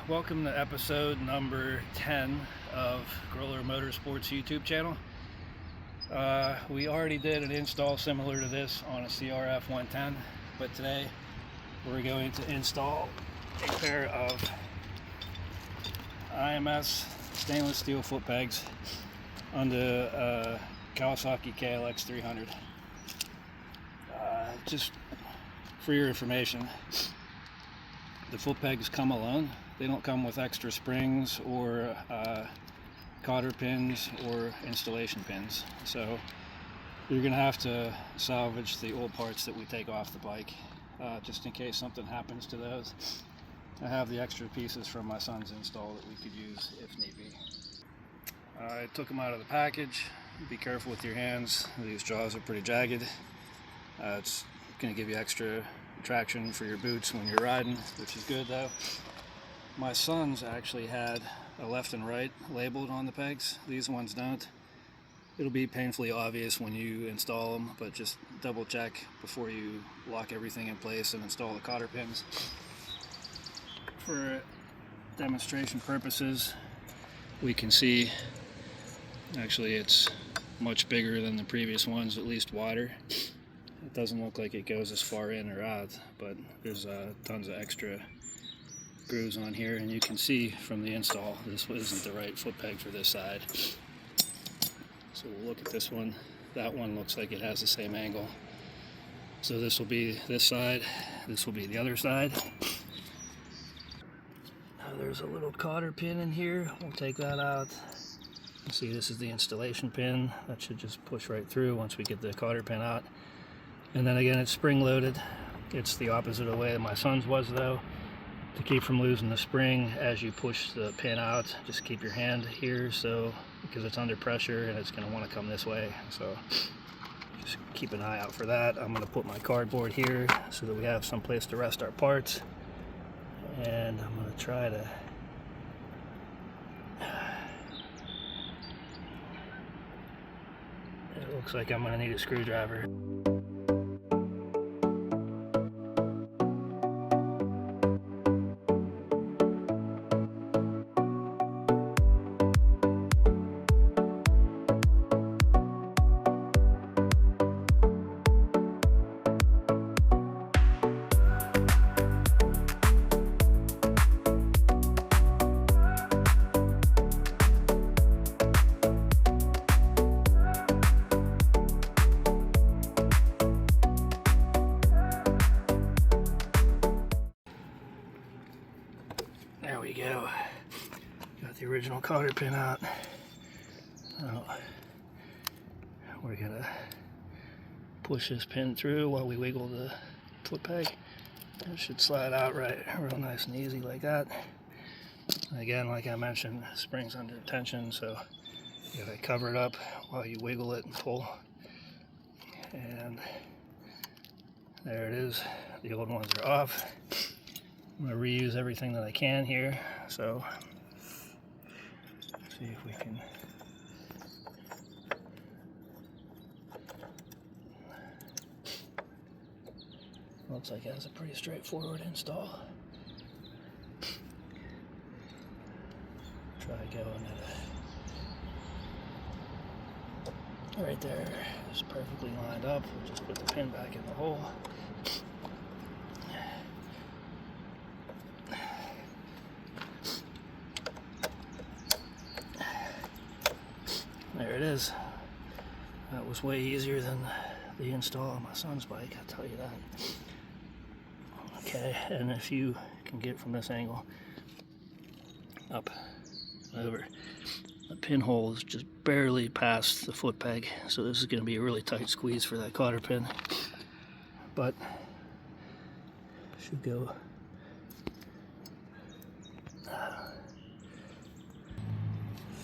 Welcome to episode number 10 of Griller Motorsports YouTube channel. We already did an install similar to this on a CRF 110, but today we're going to install a pair of IMS stainless steel foot pegs on the Kawasaki KLX 300. Just for your information, the foot pegs come alone. They don't come with extra springs or cotter pins or installation pins. So you're going to have to salvage the old parts that we take off the bike, just in case something happens to those. I have the extra pieces from my son's install that we could use if need be. I took them out of the package. Be careful with your hands. These jaws are pretty jagged. It's going to give you extra traction for your boots when you're riding, which is good though. My son's actually had a left and right labeled on the pegs. These ones don't. It'll be painfully obvious when you install them, but just double check before you lock everything in place and install the cotter pins. For demonstration purposes, we can see actually it's much bigger than the previous ones, at least wider. It doesn't look like it goes as far in or out, but there's tons of extra grooves on here, and you can see from the install this isn't the right foot peg for this side. So we'll look at this one. That one looks like it has the same angle. So this will be this side, this will be the other side. Now there's a little cotter pin in here. We'll take that out. You see, this is the installation pin. That should just push right through once we get the cotter pin out. And then again, it's spring loaded. It's the opposite of the way that my son's was though. To keep from losing the spring as you push the pin out, just keep your hand here, so because it's under pressure and it's going to want to come this way, so just keep an eye out for that. I'm going to put my cardboard here so that we have some place to rest our parts, and I'm going to try to it looks like I'm going to need a screwdriver. There we go. Got the original cotter pin out. So we're gonna push this pin through while we wiggle the foot peg. It should slide out right, real nice and easy like that. And again, like I mentioned, spring's under tension, so you gotta cover it up while you wiggle it and pull. And there it is. The old ones are off. I'm going to reuse everything that I can here, so see if we can looks like it has a pretty straightforward install. Try going at right there. It's perfectly lined up. We'll just put the pin back in the hole. There it is. That was way easier than the install on my son's bike, I'll tell you that. Okay, and if you can get from this angle up, over, the pinhole is just barely past the foot peg, so this is going to be a really tight squeeze for that cotter pin, but should go.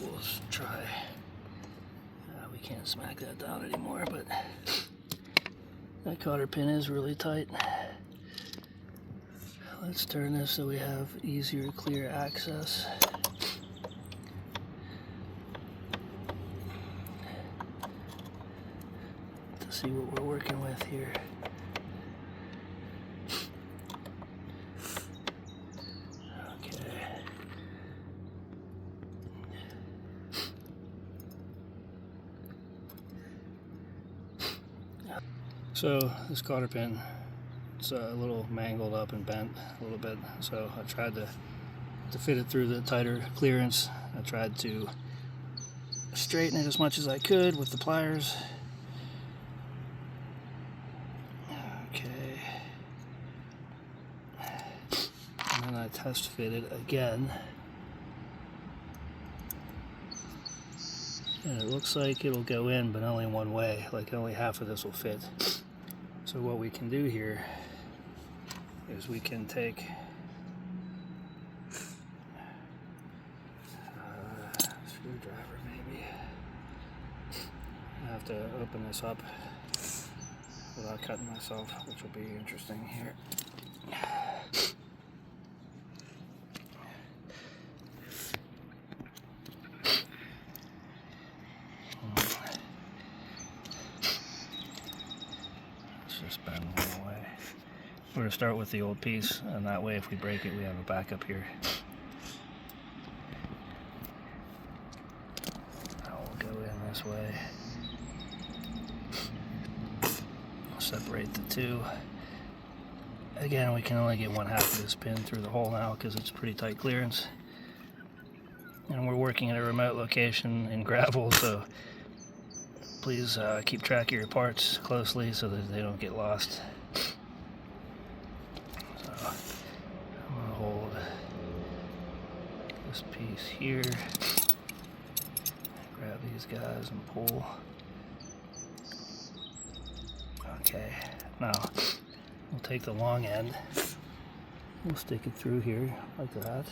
We'll try. We can't smack that down anymore, but that cotter pin is really tight. Let's turn this so we have easier, clear access. To see what we're working with here. Okay. So this cotter pin, it's a little mangled up and bent a little bit, so I tried to fit it through the tighter clearance. I tried to straighten it as much as I could with the pliers. Okay. And then I test fit it again. And it looks like it'll go in, but only one way, like only half of this will fit. So what we can do here is we can take a screwdriver maybe. I have to open this up without cutting myself, which will be interesting here. Just bend one way. We're going to start with the old piece, and that way if we break it we have a backup here. Now we'll go in this way. Separate the two. Again, we can only get one half of this pin through the hole now because it's pretty tight clearance. And we're working at a remote location in gravel, so please keep track of your parts closely so that they don't get lost. So I'm going to hold this piece here, grab these guys and pull. Okay, now we'll take the long end, we'll stick it through here like that.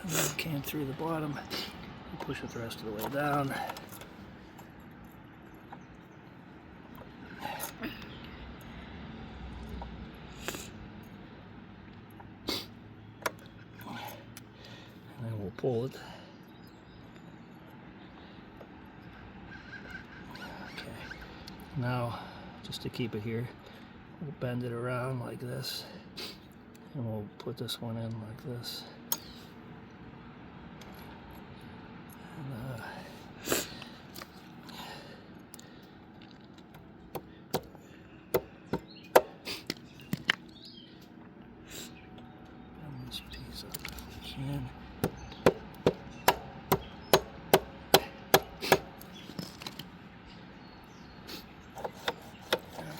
And then it came through the bottom. Push it the rest of the way down. And then we'll pull it. Okay. Now, just to keep it here, we'll bend it around like this. And we'll put this one in like this. This piece up if we can.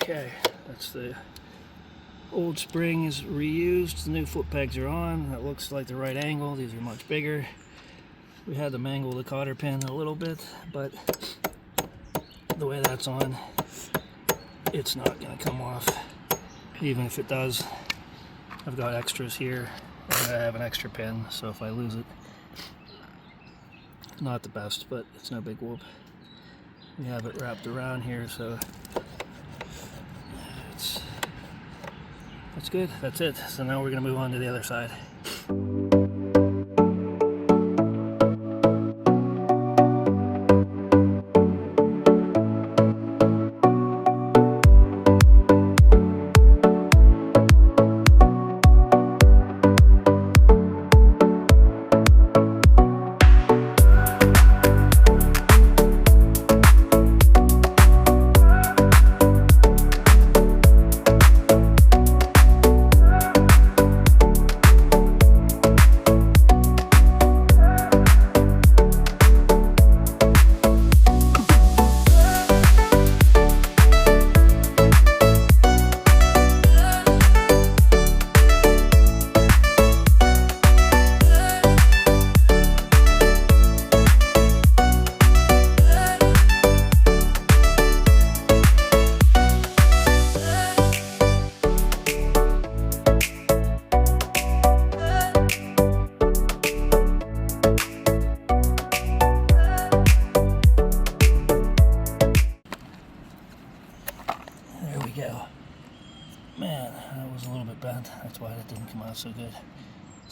Okay, that's the old spring is reused. The new foot pegs are on. That looks like the right angle. These are much bigger. We had to mangle the cotter pin a little bit, but the way that's on, it's not going to come off. Even if it does, I've got extras here, and I have an extra pin, so if I lose it, not the best, but it's no big whoop. We have it wrapped around here, so that's good. That's it. So now we're going to move on to the other side.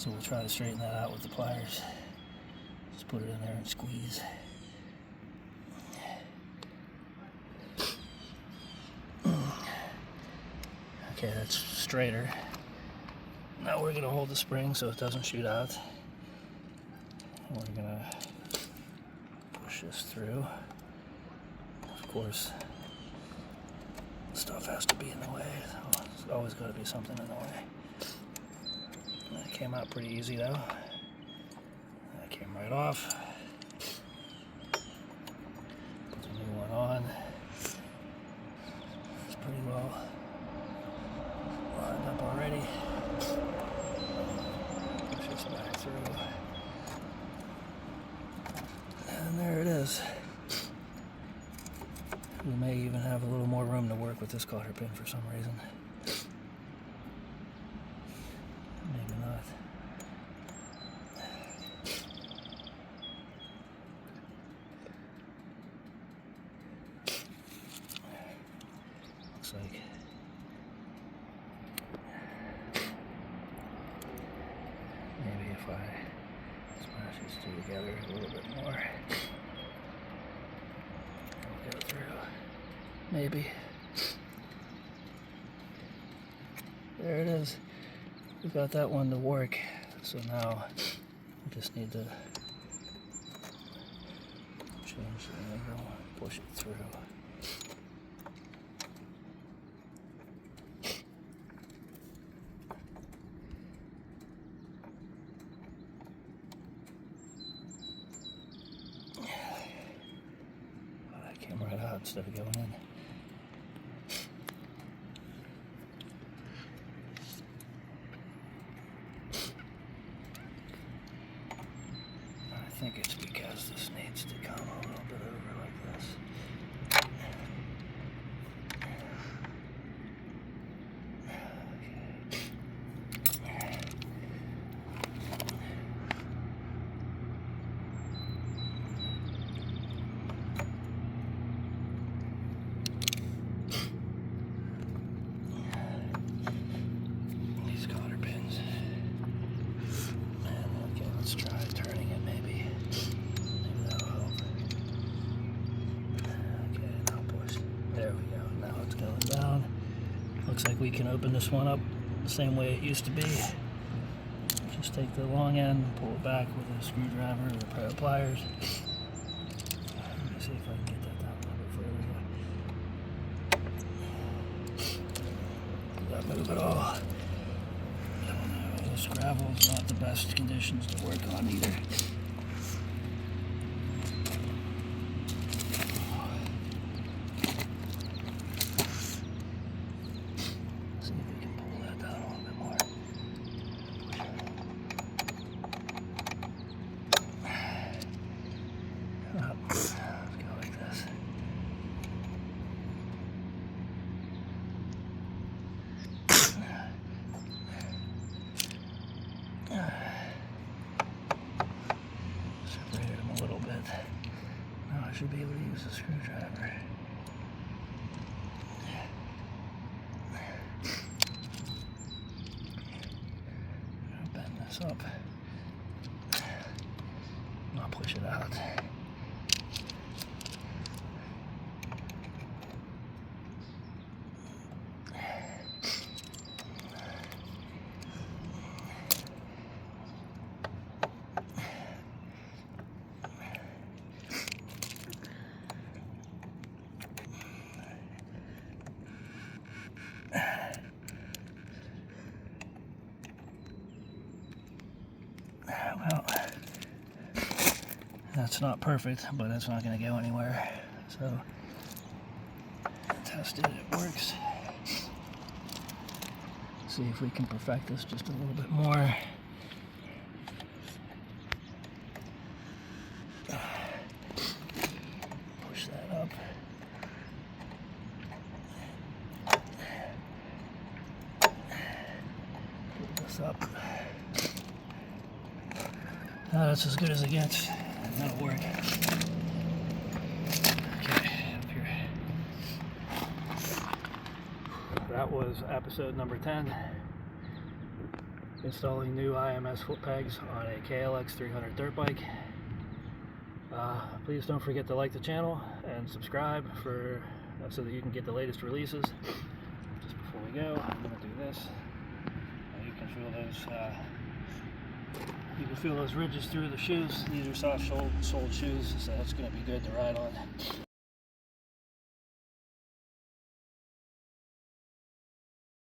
So we'll try to straighten that out with the pliers. Just put it in there and squeeze. Okay, that's straighter. Now we're going to hold the spring so it doesn't shoot out. And we're going to push this through. Of course, stuff has to be in the way. So there's always got to be something in the way. That came out pretty easy though. That came right off. Put the new one on. It's pretty well lined up already. Push this back through. And there it is. We may even have a little more room to work with this cotter pin for some reason. Maybe not. Looks like maybe if I smash these two together a little bit more, it'll go through. Maybe. There it is. We've got that one to work. So now we just need to change the angle, push it through. Oh, that came right out instead of going in. I think it's because this needs to come a little bit over like this. These cotter pins. Okay, let's try turning it maybe. Maybe that'll help. Okay, now push. There we go. Now it's going down. Looks like we can open this one up the same way it used to be. Just take the long end, pull it back with a screwdriver or a pair of pliers. Let me see if I can get that down a little bit further. Did that move at all? I don't know. This gravel is not the best conditions to work on either. See if we can pull that down a little bit more. Let's go like this. Separated them a little bit. Now I should be able to use the screwdriver. Bend this up. I'll push it out. Well, that's not perfect, but that's not going to go anywhere. So, tested, it works. See if we can perfect this just a little bit more. Push that up. Pull this up. That's as good as it gets. That'll work. Okay, up here. That was episode number 10. installing new IMS foot pegs on a KLX 300 dirt bike. Please don't forget to like the channel and subscribe so that you can get the latest releases. Just before we go, I'm going to do this. You can feel those ridges through the shoes. These are soft-soled shoes, so it's going to be good to ride on.